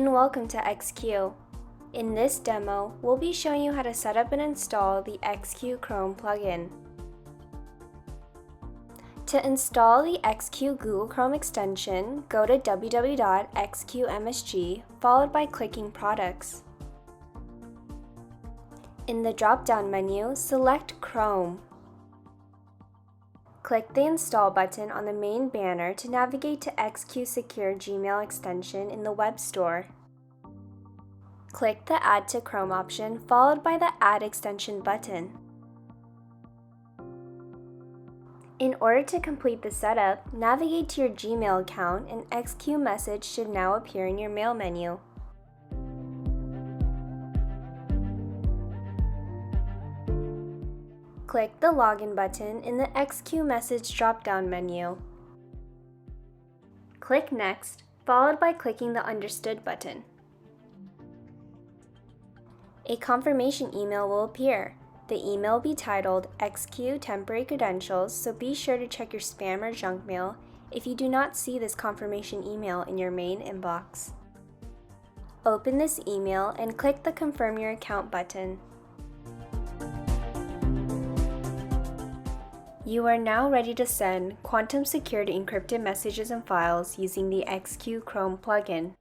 and welcome to XQ. In this demo, we'll be showing you how to set up and install the XQ Chrome plugin. To install the XQ Google Chrome extension, go to www.xqmsg followed by clicking Products. In the drop-down menu, select Chrome. Click the Install button on the main banner to navigate to XQ Secure Gmail extension in the Web Store. Click the Add to Chrome option followed by the Add Extension button. In order to complete the setup, navigate to your Gmail account and XQ Message should now appear in your Mail menu. Click the Login button in the XQ Message drop-down menu. Click Next, followed by clicking the Understood button. A confirmation email will appear. The email will be titled XQ Temporary Credentials, so be sure to check your spam or junk mail if you do not see this confirmation email in your main inbox. Open this email and click the Confirm Your Account button. You are now ready to send quantum security encrypted messages and files using the XQ Chrome plugin.